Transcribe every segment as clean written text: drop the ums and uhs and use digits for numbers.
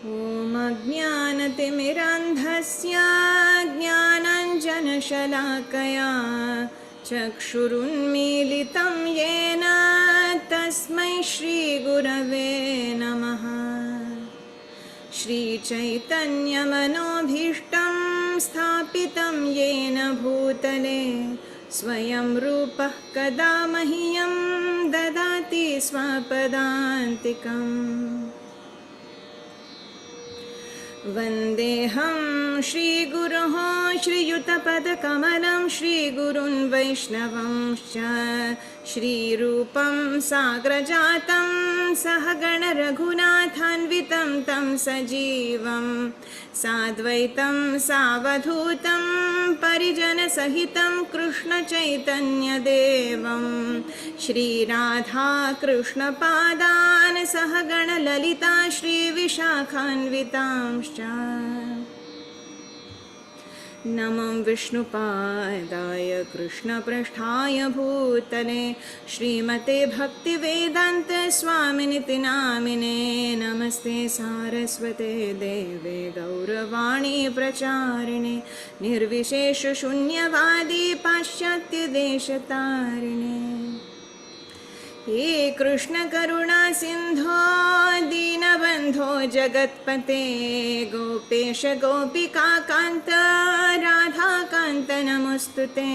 ॐ अज्ञानतिमिरान्धस्य ज्ञानाञ्जनशलाकया चक्षुरुन्मीलितं येन तस्मै श्रीगुरवे नमः। श्रीचैतन्यमनोभीष्टं स्थापितं येन भूतले स्वयं रूपः कदा मह्यं ददाति स्वपदान्तिकम्। वन्देऽहं श्रीगुरोः श्रीयुतपदकमलं श्रीगुरुन् वैष्णवंश्च श्रीरूपं साग्रजातं सहगणरघुनाथान्वितं तं सजीवं साद्वैतं सावधूतं परिजनसहितं कृष्णचैतन्यदेवं श्रीराधाकृष्णपादान् सहगणललिता श्रीविशाखान्वितांश्च नमो विष्णुपादाय कृष्णपृष्ठाय भूतले श्रीमते भक्तिवेदान्तस्वामिनिति नामिने। नमस्ते सारस्वते देवे गौरवाणी प्रचारिणे निर्विशेषशून्यवादी पाश्चात्यदेशतारिणे। हे कृष्ण करुणा सिंधो दीनबंधो जगत्पते गोपेश गोपिका कांत राधा कांत नमोस्तुते।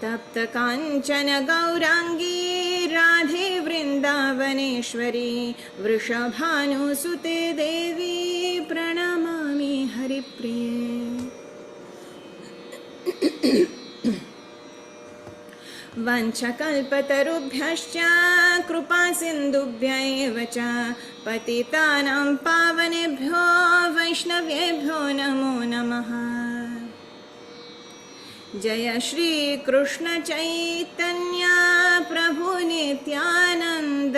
तप्त कांचन गौरांगी राधे वृंदावनेश्वरी वृषभानुसुते देवी प्रणमामि हरिप्रिये। वंशकल्पतरुभ्यश्च कृपासिन्धुभ्यैव च पतितानां पावनेभ्यो वैष्णवेभ्यो नमो नमः। जय श्री कृष्ण चैतन्य प्रभु नित्यानंद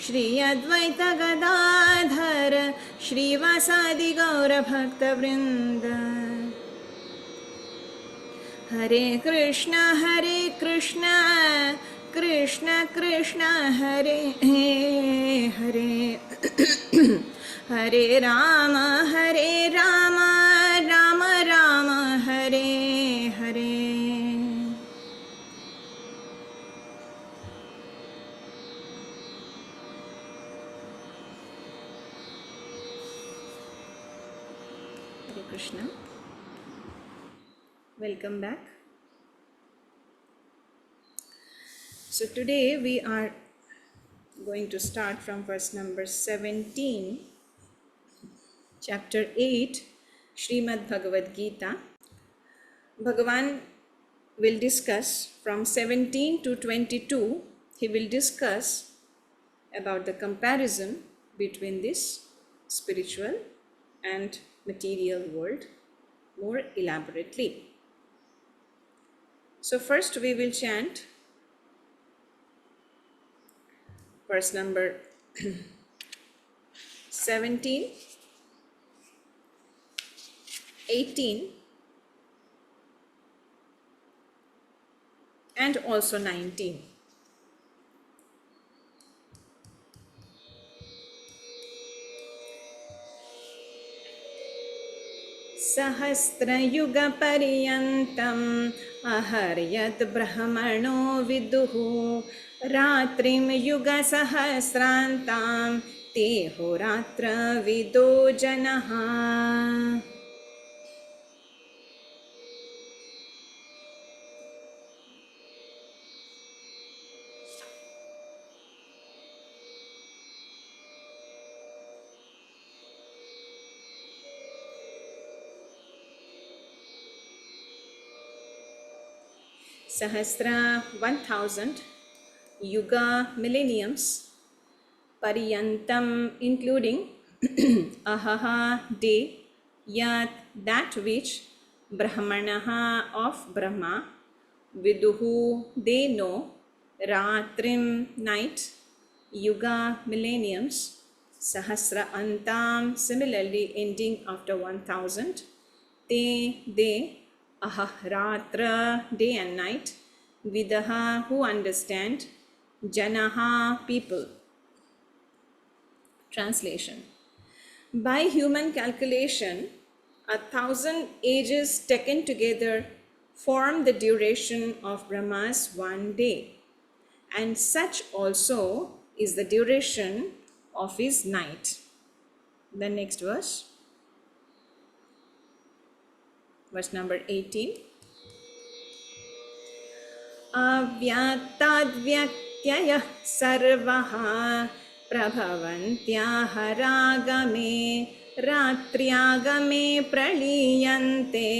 श्री अद्वैत गदाधर श्रीवासादि गौरभक्तवृंद। हरे कृष्ण कृष्ण कृष्ण हरे हरे हरे राम राम राम हरे हरे। हरे Krishna. Welcome back. So today we are going to start from verse number 17, chapter 8, Srimad Bhagavad Gita. Bhagavan will discuss from 17 to 22. He will discuss about the comparison between this spiritual and material world more elaborately. So first we will chant verse number 17, 18 and also 19. सहस्रयुगपर्यन्तम् अहर्यद् ब्रह्मणो विदुः रात्रिं युगसहस्रान्तां ते होरात्रविदो जनः। Sahasra 1000, Yuga millenniums, Pariyantam including Ahaha day, Yat that which, Brahmanaha of Brahma, Viduhu they know, Ratrim night, Yuga millenniums, Sahasra Antam similarly ending after 1000, Te they, Ahahratra day and night, Vidaha who understand, Janaha people. Translation. By human calculation, 1,000 ages taken together form the duration of Brahma's one day, and such also is the duration of his night. The next verse number 18. अव्यात्ताद्व्यत्ययः सर्वः प्रभवन्त्याह रागमे रात्र्यागमे प्रलीयन्ते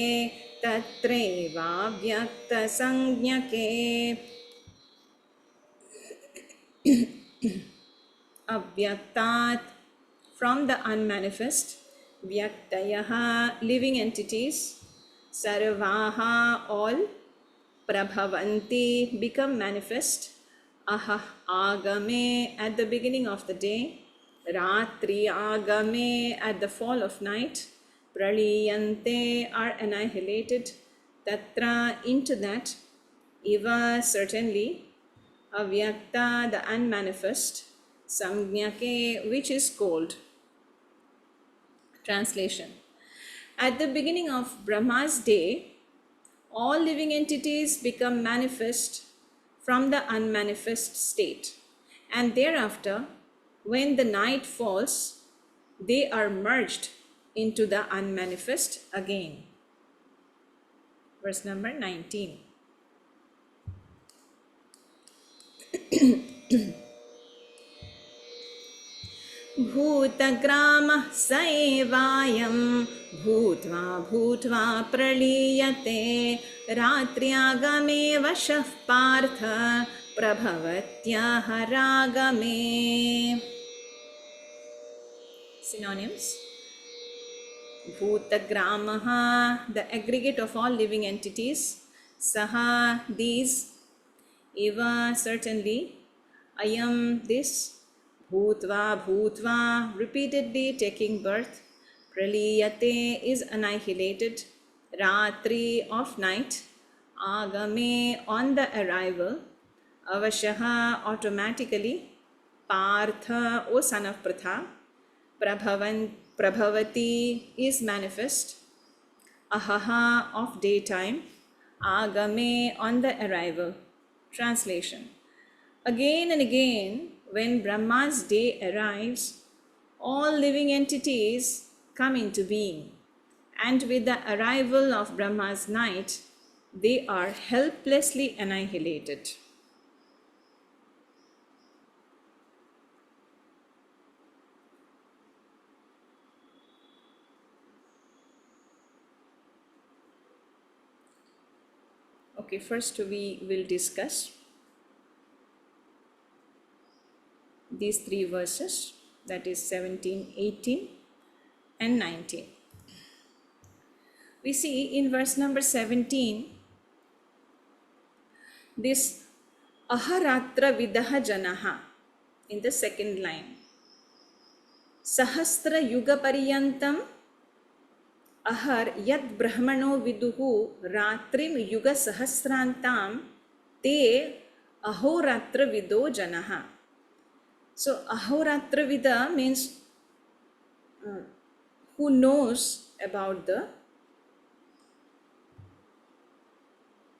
तत्रैवाव्यक्तसंज्ञके. Avyaktat, from the unmanifest, Vyaktayaha, living entities, Sarvaha, all, Prabhavanti, become manifest, Aha, Agame, at the beginning of the day, Ratri Agame, at the fall of night, Praliyante, are annihilated, Tatra, into that, Iva, certainly, Avyakta, the unmanifest, Samjnake, which is called. Translation. At the beginning of Brahma's day, all living entities become manifest from the unmanifest state, and thereafter, when the night falls, they are merged into the unmanifest again. Verse number 19. भूतग्रामः स एवायं भूत्वा भूत्वा प्रलीयते रात्र्यागमे वशः Partha प्रभवत्याह रागमे. Synonyms. Bhutagramah, the aggregate of all living entities. Saha, these. Eva, certainly. Ayam, this. Bhutva, bhutva, repeatedly taking birth. Praliyate is annihilated. Ratri, of night. Agame, on the arrival. Avashaha, automatically. Partha, O son of Pratha. Prabhavati is manifest. Ahaha, of daytime. Agame, on the arrival. Translation. Again and again, when Brahma's day arrives, all living entities come into being, and with the arrival of Brahma's night, they are helplessly annihilated. Okay, first we will discuss these three verses, that is 17, 18 and 19. We see in verse number 17, this aharatra vidaha janaha in the second line. Sahasra yuga pariyantam ahar yad brahmano viduhu ratrim yuga sahasrantam te ahoratra vido janaha. So ahoratra vida means who knows about the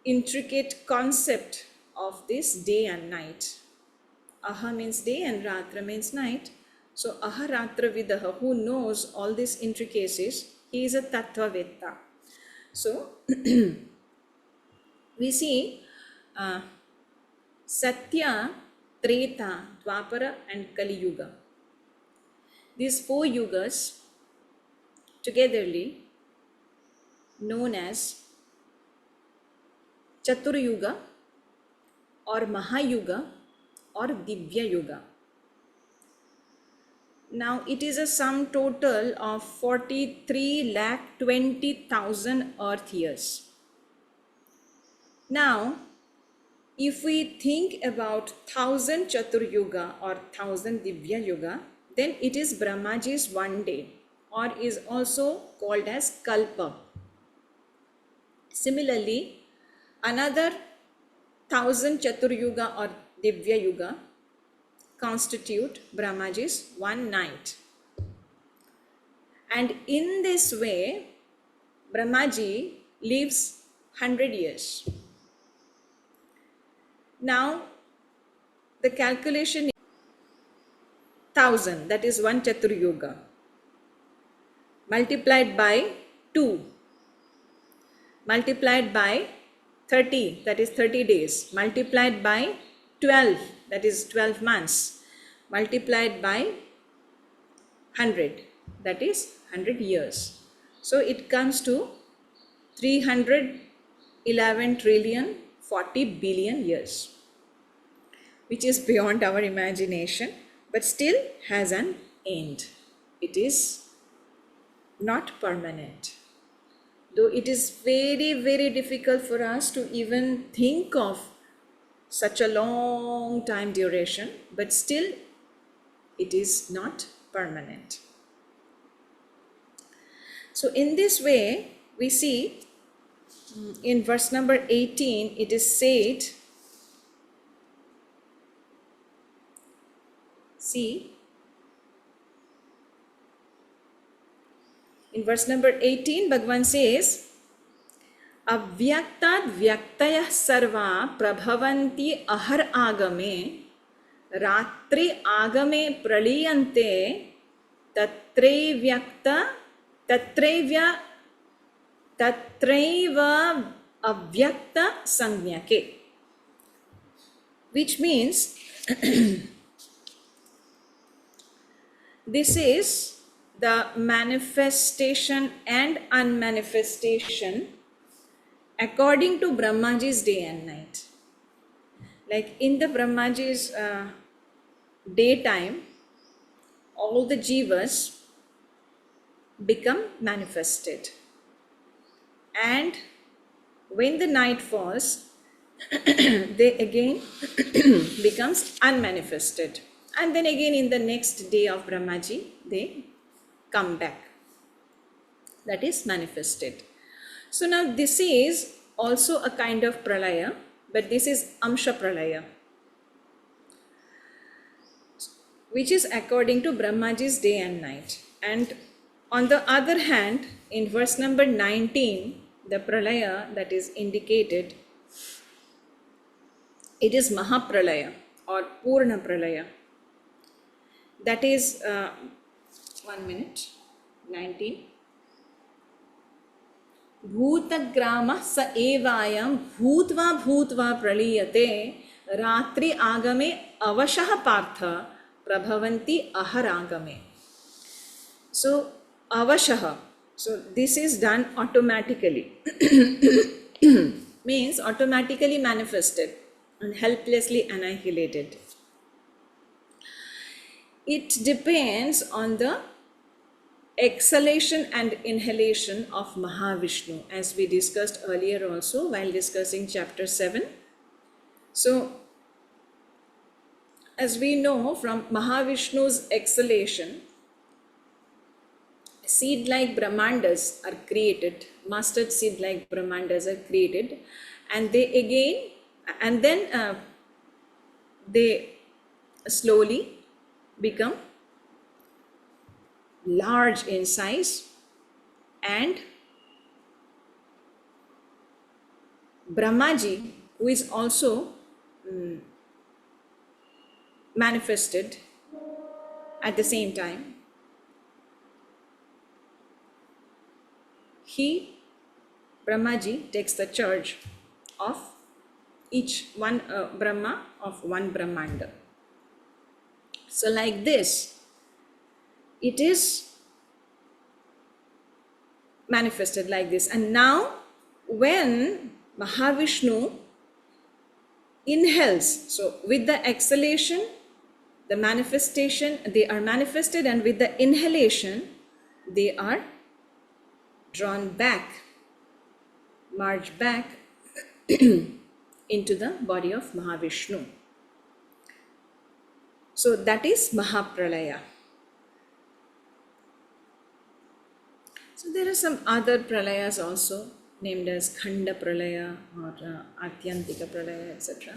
intricate concept of this day and night. Aha means day and ratra means night. So aharatra vidaha, who knows all these intricacies, he is a tattvavetta. So we see Satya, Treta, Dwapara and Kali Yuga. These four yugas togetherly known as Chatur Yuga or Mahayuga or Divya Yuga. Now it is a sum total of 43,20,000 earth years. Now if we think about 1,000 Chatur Yuga or 1,000 Divya Yuga, then it is Brahmaji's one day, or is also called as Kalpa. Similarly, another 1,000 Chatur Yuga or Divya Yuga constitute Brahmaji's one night. And in this way, Brahmaji lives 100 years. Now, the calculation is 1000, that is one Chaturyuga, multiplied by 2, multiplied by 30, that is 30 days, multiplied by 12, that is 12 months, multiplied by 100, that is 100 years. So it comes to 311 trillion 40 billion years, which is beyond our imagination, but still has an end. It is not permanent. Though it is very, very difficult for us to even think of such a long time duration, but still it is not permanent. So in this way, we see in verse number 18, it is said, see, in verse number 18, Bhagavan says, Avyaktat vyaktayah sarva prabhavanti ahar agame ratri agame praliyante tatraivyakta tatraiva avyakta sanyake, which means this is the manifestation and unmanifestation according to Brahmaji's day and night. Like in the Brahmaji's daytime, all the jivas become manifested, and when the night falls, they again becomes unmanifested, and then again in the next day of Brahmaji they come back, that is manifested. So now this is also a kind of pralaya, but this is amsha pralaya, which is according to Brahmaji's day and night. And on the other hand, in verse number 19, the pralaya that is indicated, it is Mahapralaya or Purna Pralaya. That is, 1 minute, 19. Bhutagramah sa evayam bhutva bhutva praliyate ratri agame avashah partha prabhavanti aharagame. So, avashah, so this is done automatically, means automatically manifested and helplessly annihilated. It depends on the exhalation and inhalation of Mahavishnu, as we discussed earlier also while discussing chapter 7. So, as we know from Mahavishnu's exhalation, seed-like Brahmandas are created, mustard seed-like Brahmandas are created, and they again, and then they slowly become large in size, and Brahmaji, who is also manifested at the same time, Brahmaji takes the charge of each one Brahma of one Brahmanda. So like this, it is manifested like this. And now when Mahavishnu inhales, so with the exhalation, the manifestation, they are manifested, and with the inhalation, they are drawn back, merged back into the body of Mahavishnu. So that is Mahapralaya. So there are some other pralayas also named as Khanda Pralaya or Atyantika Pralaya, etc.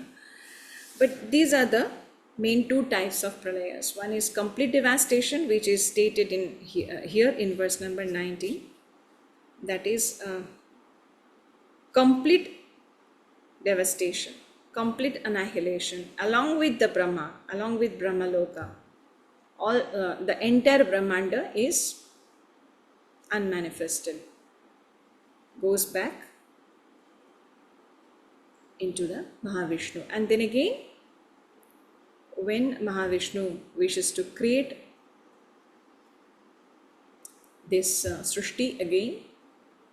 But these are the main two types of pralayas. One is complete devastation, which is stated in here in verse number 19. That is complete devastation, complete annihilation, along with the Brahma, along with Brahmaloka. All the entire Brahmanda is unmanifested, goes back into the Mahavishnu. And then again, when Mahavishnu wishes to create this Srishti again,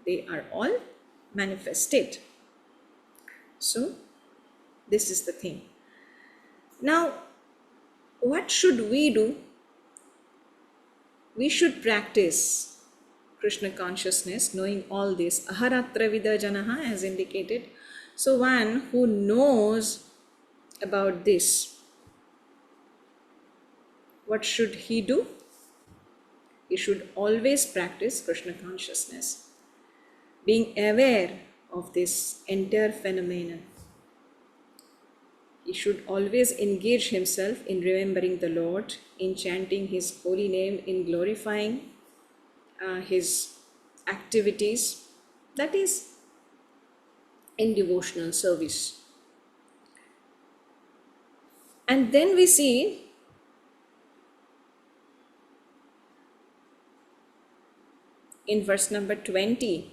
they are all manifested. So, this is the thing. Now, what should we do? We should practice Krishna consciousness, knowing all this. Aharatra vida janaha, as indicated. So, one who knows about this, what should he do? He should always practice Krishna consciousness, being aware of this entire phenomenon. He should always engage himself in remembering the Lord, in chanting his holy name, in glorifying his activities, that is, in devotional service. And then we see in verse number 20,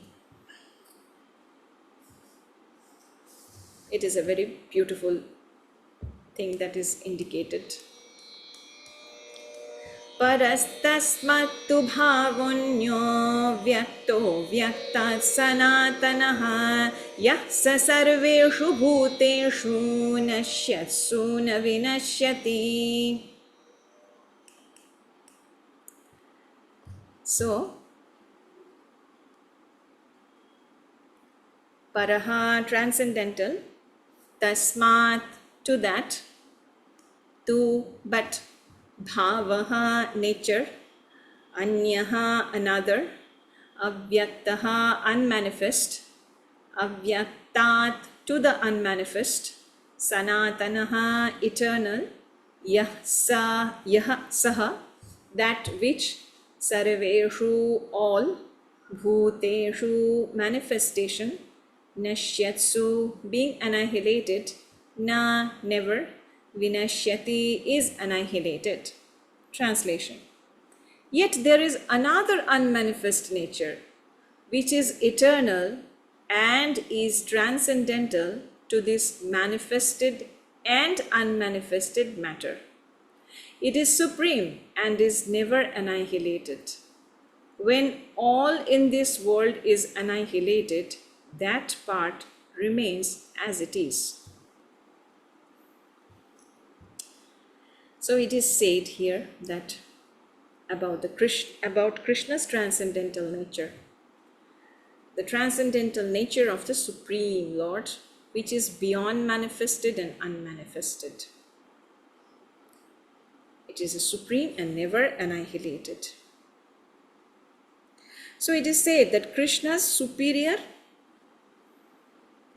it is a very beautiful thing that is indicated. Parastasmattu bhavunyo vyakto vyaktat sanatanaha yah sa sarveshu bhuteshu nashyatsu na vinashyati. So, Paraha, transcendental, Tasmat, to that, to, but, Bhavaha, nature, Anyaha, another, Avyaktaha, unmanifest, Avyaktat, to the unmanifest, Sanatanaha, eternal, Yah Saha, that which, Sarveshu, all, Bhuteshu, manifestation, Nashyatsu, being annihilated, na, never, Vinashyati, is annihilated. Translation. Yet there is another unmanifest nature, which is eternal and is transcendental to this manifested and unmanifested matter. It is supreme and is never annihilated. When all in this world is annihilated, that part remains as it is. So it is said here that about Krishna's transcendental nature, the transcendental nature of the Supreme Lord, which is beyond manifested and unmanifested. It is a supreme and never annihilated. So it is said that Krishna's superior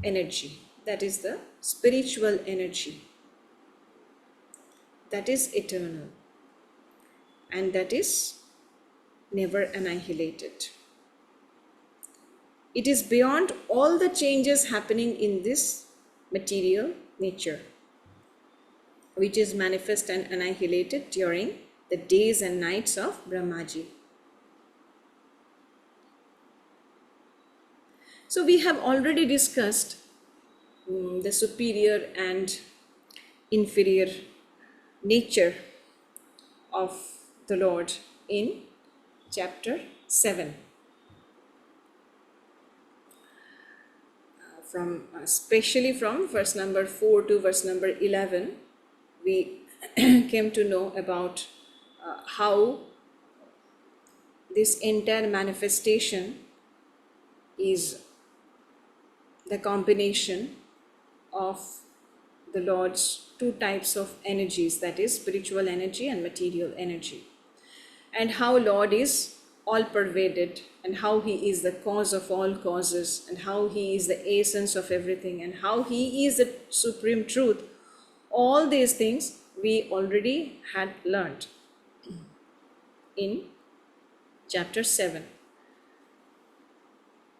energy, that is the spiritual energy, that is eternal and that is never annihilated. It is beyond all the changes happening in this material nature, which is manifest and annihilated during the days and nights of Brahmaji. So we have already discussed the superior and inferior nature of the Lord in chapter 7. Especially from verse number 4 to verse number 11, we came to know about how this entire manifestation is the combination of the Lord's two types of energies, that is spiritual energy and material energy, and how Lord is all pervaded and how he is the cause of all causes and how he is the essence of everything and how he is the supreme truth. All these things we already had learned in chapter 7.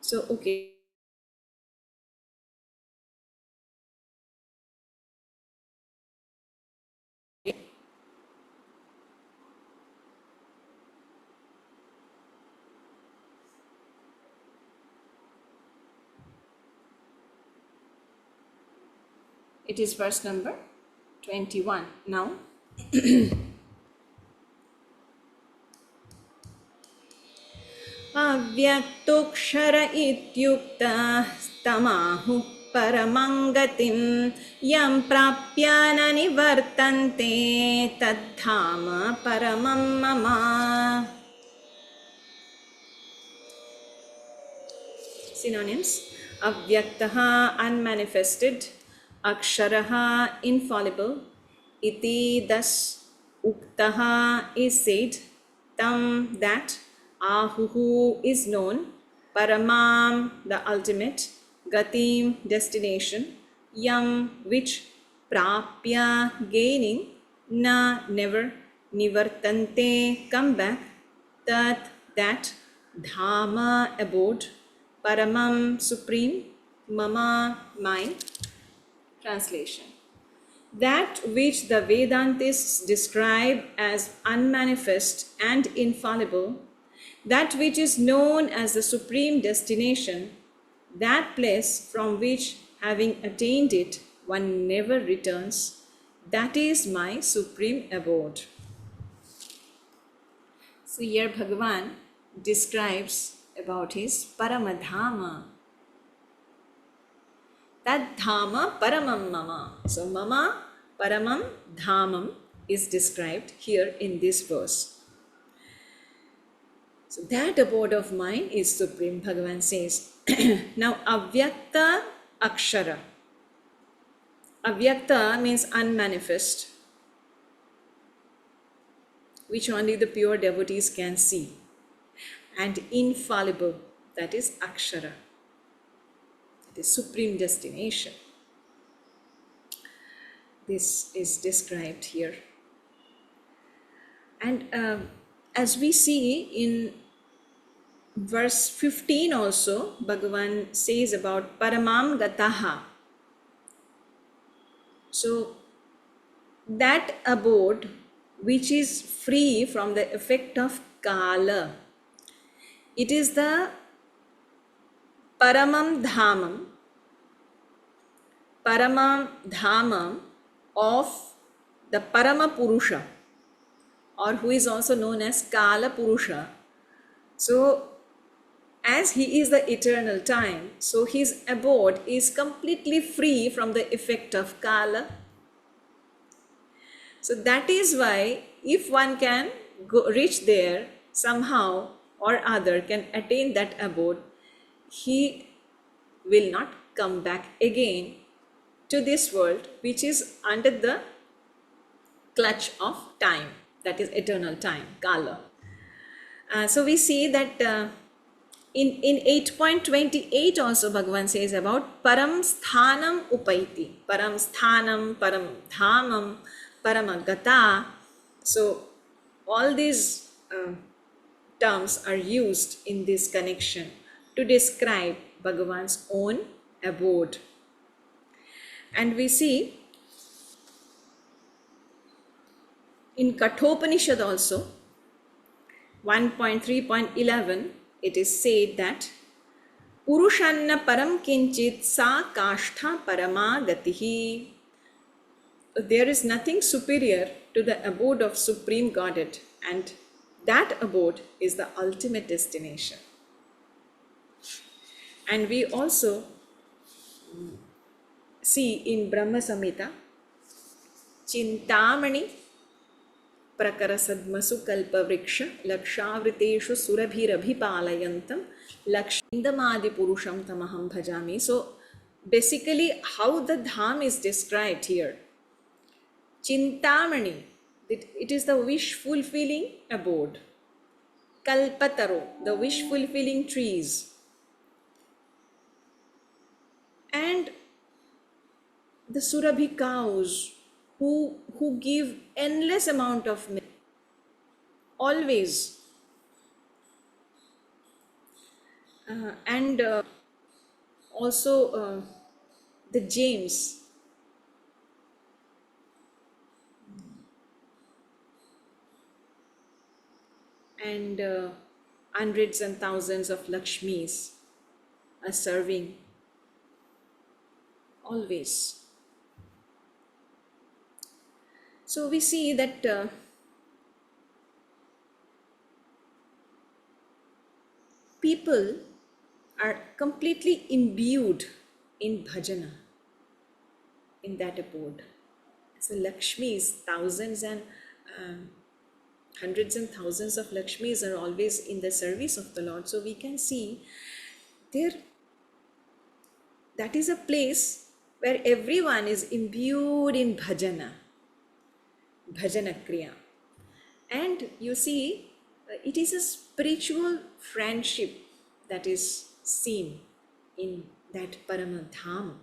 So, okay. It is verse number 21 now. अव्यक्तोऽक्षर इत्युक्तः तमाहुः परमं गतिं यं प्राप्य न निवर्तन्ते तद्धाम परमं मम. Synonyms: Avyaktaha, unmanifested; Aksharaha, infallible; Iti, thus; Uktaha, is said; Tam, that; Ahuhu, is known; Paramam, the ultimate; Gatim, destination; Yam, which; Prapya, gaining; Na, never; Nivartante, come back; Tat, that; Dhama, abode; Paramam, supreme; Mama, mine. Translation: that which the Vedantists describe as unmanifest and infallible, that which is known as the supreme destination, that place from which, having attained it, one never returns, that is my supreme abode. So here Bhagavan describes about his Paramadhama. That Dhama Paramam Mama. So Mama Paramam Dhamam is described here in this verse. So that abode of mine is supreme, Bhagavan says. Now Avyakta Akshara. Avyakta means unmanifest, which only the pure devotees can see. And infallible, that is Akshara, the supreme destination. This is described here. And as we see in verse 15 also, Bhagavan says about Paramam Gataha. So that abode which is free from the effect of Kala, it is the Paramam Dhamam of the Parama Purusha, or who is also known as Kala Purusha. So as he is the eternal time, so his abode is completely free from the effect of Kala. So that is why if one can reach there somehow or other, can attain that abode, he will not come back again to this world which is under the clutch of time, that is eternal time, Kala. So we see that in 8.28 also Bhagavan says about Param Sthanam Upaiti, Param Sthanam, Param Dhamam, Paramagata. So all these terms are used in this connection to describe Bhagavan's own abode. And we see in Kathopanishad also, 1.3.11, it is said that Purushanna param kinchit sa kashtha parama gatihi. There is nothing superior to the abode of Supreme Godhead, and that abode is the ultimate destination. And we also see in Brahma Samhita, Chintamani Prakarasadmasu Kalpavriksha Lakshavriteshu Surabhirabhipalayantam Lakshindamadi Purusham Tamaham Bhajami. So basically how the dham is described here. Chintamani, it is the wish fulfilling abode. Kalpataro, the wish fulfilling trees. And the Surabhi cows, who give endless amount of milk, always. And also the James, and hundreds and thousands of Lakshmis are serving always. So we see that people are completely imbued in bhajana in that abode. So Lakshmis, thousands and hundreds and thousands of Lakshmis are always in the service of the Lord. So we can see there, that is a place where everyone is imbued in bhajana kriya. And you see, it is a spiritual friendship that is seen in that Paramadham.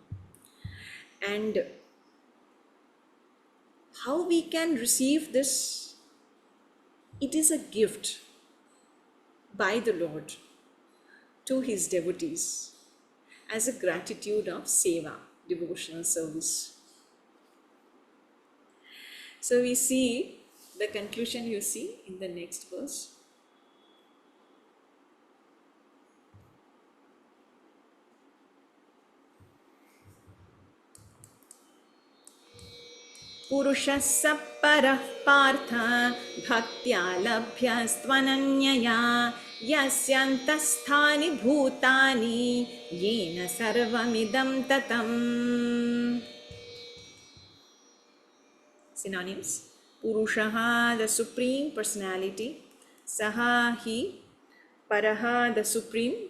And how we can receive this? It is a gift by the Lord to his devotees as a gratitude of seva, devotional service. So we see the conclusion, you see in the next verse. पुरुषः परः पार्थ भक्त्या लभ्यस्त्वनन्यया यस्यान्तःस्थानि भूतानि येन सर्वमिदं ततम्. Synonyms: Purushaha, the Supreme Personality; Saha, he; Paraha, the Supreme,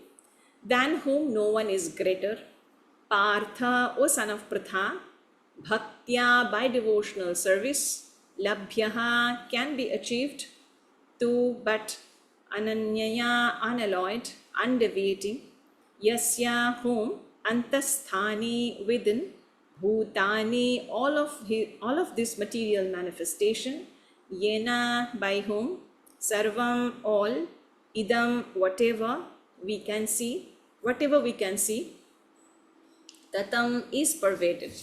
than whom no one is greater; Partha, O son of Pratha; Bhaktya, by devotional service; Labhyaha, can be achieved; Tu, but; Ananyaya, unalloyed, undeviating; Yasya, whom; Antasthani, within; Bhutani, all of this material manifestation; Yena, by whom; Sarvam, all; Idam, whatever we can see; Tatam, is pervaded.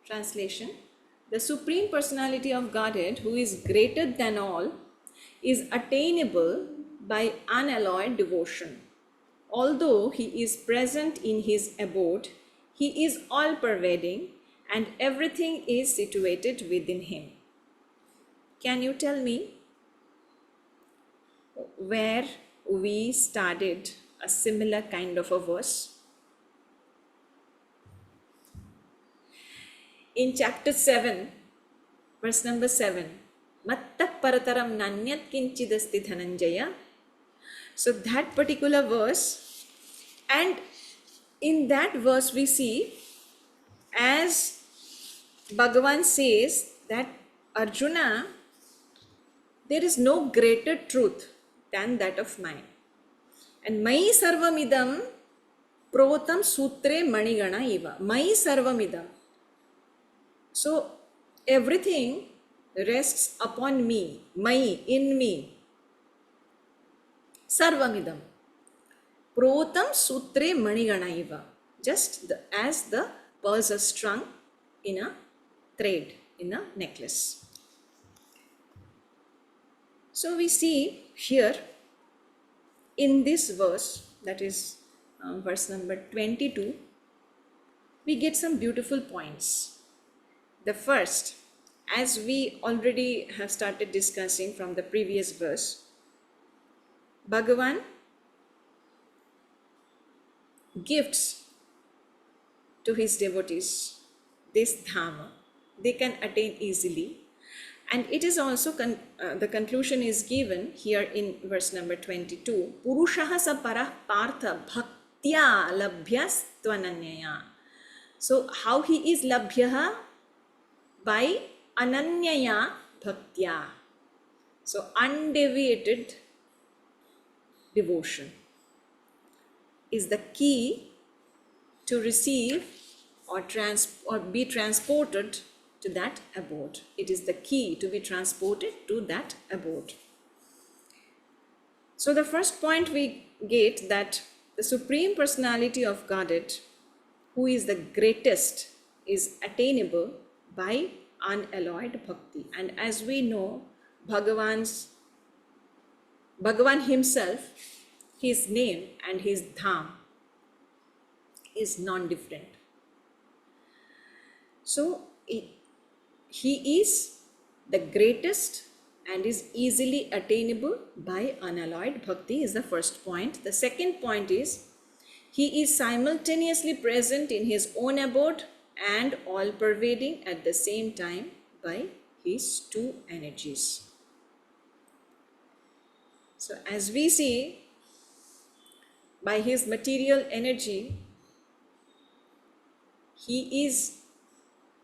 Translation: the Supreme Personality of Godhead, who is greater than all, is attainable by unalloyed devotion. Although he is present in his abode, he is all pervading and everything is situated within him. Can you tell me where we studied a similar kind of a verse? In chapter 7, verse number 7, Mattah parataram nanyat kinchidasti dhananjaya. So that particular verse, and in that verse we see, as Bhagavan says that Arjuna, there is no greater truth than that of mine. And Mai sarvamidam protam sutre manigana iva. Mai sarvamidam. So everything rests upon me, Mai, in me. Sarvamidam. Protam sutre manigana iva. Just as the pearls are strung in a thread, in a necklace. So we see here in this verse, that is verse number 22, we get some beautiful points. The first, as we already have started discussing from the previous verse, Bhagavan gifts to his devotees this dhamma. They can attain easily. And it is also, the conclusion is given here in verse number 22. Purushaha sa parah partha bhaktya labhyas tvananyaya. So how he is labhyaha? By ananyaya bhaktya. So undeviated devotion is the key to receive or be transported to that abode. It is the key to be transported to that abode. So the first point we get that the Supreme Personality of Godhead, who is the greatest, is attainable by unalloyed bhakti. And as we know, Bhagavan himself, his name and his dham is non-different. So he is the greatest and is easily attainable by unalloyed bhakti is the first point. The second point is he is simultaneously present in his own abode and all pervading at the same time by his two energies. So as we see, by his material energy, he is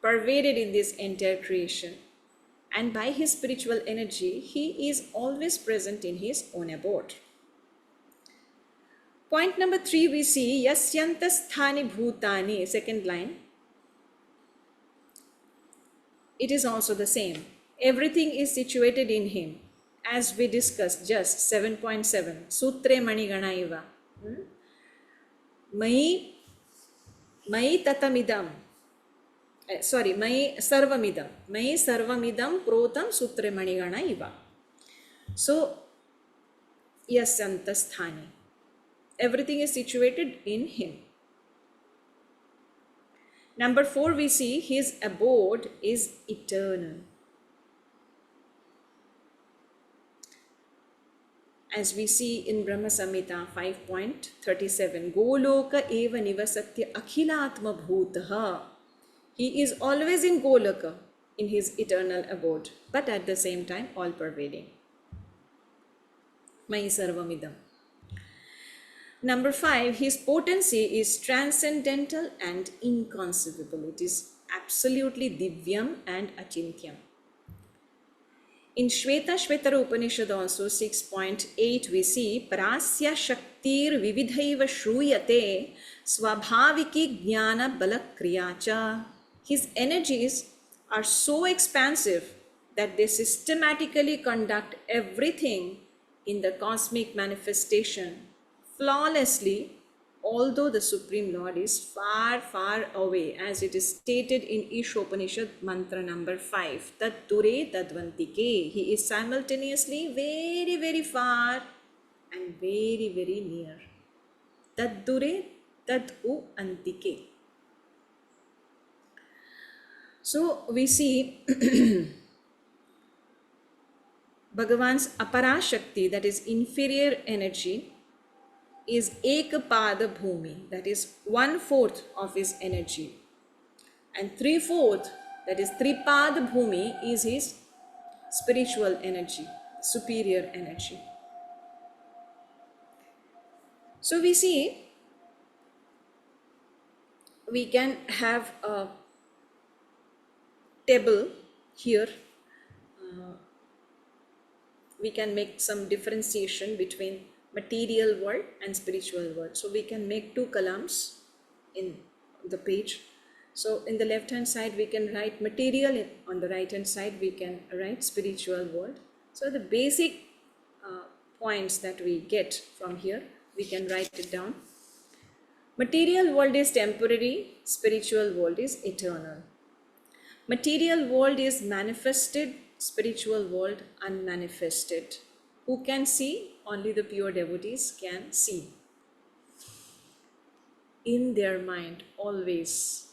pervaded in this entire creation, and by his spiritual energy, he is always present in his own abode. Point number 3, we see yasyantasthani bhutani, second line. It is also the same. Everything is situated in him, as we discussed just 7.7. Sutre manigana iva. Mai tatamidam. Mai sarvamidam protam sutre manigana iva. So, yasyantasthani. Everything is situated in him. Number 4, we see his abode is eternal. As we see in Brahma Samhita 5.37, Goloka eva nivasatya akhilatma bhutaha. He is always in Goloka, in his eternal abode, but at the same time all pervading. Mai sarvamidam. Number 5, his potency is transcendental and inconceivable. It is absolutely divyam and achintyam. In Shvetara Upanishad also 6.8 we see Parasya Shaktir Vividhaiva Shruyate Swabhaviki Jnana Balakriyacha. His energies are so expansive that they systematically conduct everything in the cosmic manifestation flawlessly, although the Supreme Lord is far, far away, as it is stated in Ishopanishad mantra number 5. Tat dure tadvantike. He is simultaneously very, very far and very, very near. Tad dure tad u antike. So we see Bhagavan's apara shakti, that is inferior energy, is ekapada bhumi, that is 1/4 of his energy, and 3/4, that is tripad bhumi, is his spiritual energy, superior energy. So we see we can have a table here. We can make some differentiation between material world and spiritual world. So we can make 2 columns in the page. So in the left hand side we can write material, on the right hand side we can write spiritual world. So the basic points that we get from here, we can write it down. Material world is temporary, spiritual world is eternal. Material world is manifested, spiritual world unmanifested. Who can see? Only the pure devotees can see. In their mind, always,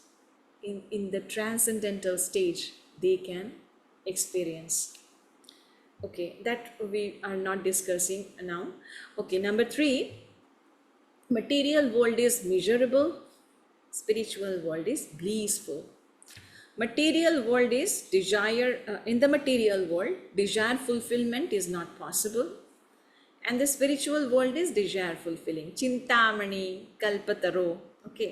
in the transcendental stage, they can experience. Okay, that we are not discussing now. Okay, number 3, material world is miserable, spiritual world is blissful. Material world is desire, in the material world, desire fulfillment is not possible. And the spiritual world is desire fulfilling. Chintamani, kalpataro. Okay.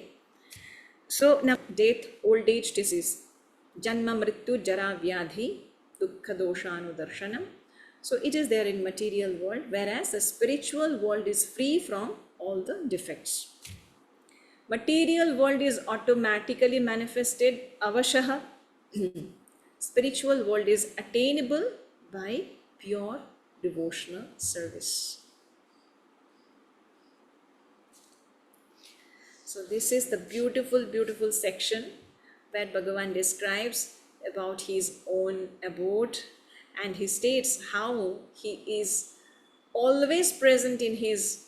So now death, old age, disease. Janma mrityu jara vyadhi, dukkha doshanudarshanam. So it is there in material world, whereas the spiritual world is free from all the defects. Material world is automatically manifested, avashaha. Spiritual world is attainable by pure devotional service. So this is the beautiful, beautiful section where Bhagavan describes about his own abode, and he states how he is always present in his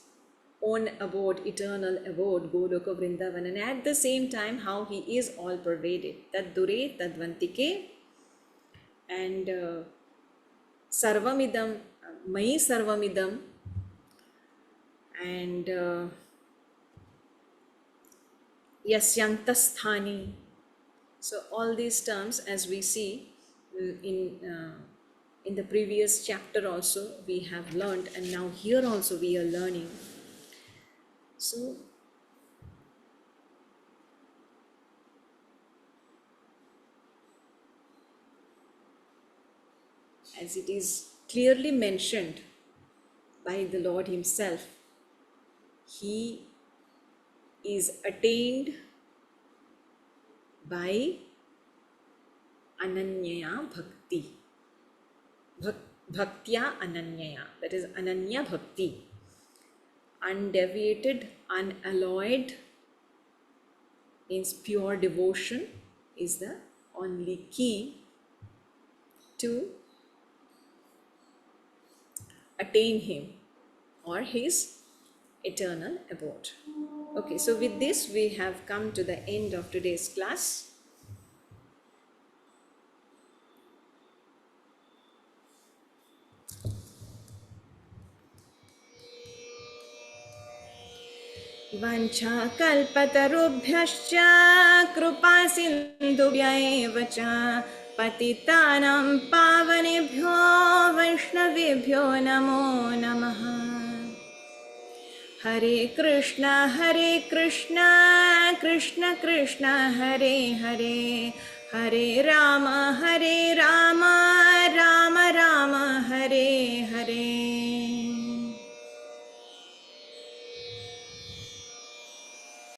own abode, eternal abode, Goloka Vrindavan, and at the same time how he is all pervaded. Tad dure tadvantike, and sarvamidam, mai sarvamidam, and yasyantasthani. So all these terms, as we see in the previous chapter also we have learned, and now here also we are learning. So as it is clearly mentioned by the Lord himself, he is attained by ananyaya bhakti. Bhaktya ananyaya, that is ananya bhakti. Undeviated, unalloyed means pure devotion is the only key to attain him or his eternal abode. Okay, so with this we have come to the end of today's class. वंशाकल्पतरुभ्यश्च कृपा सिन्धुभ्यैव च पतितानां पावनेभ्यो वैष्णवेभ्यो नमो नमः। हरे कृष्ण कृष्ण कृष्ण हरे हरे, हरे राम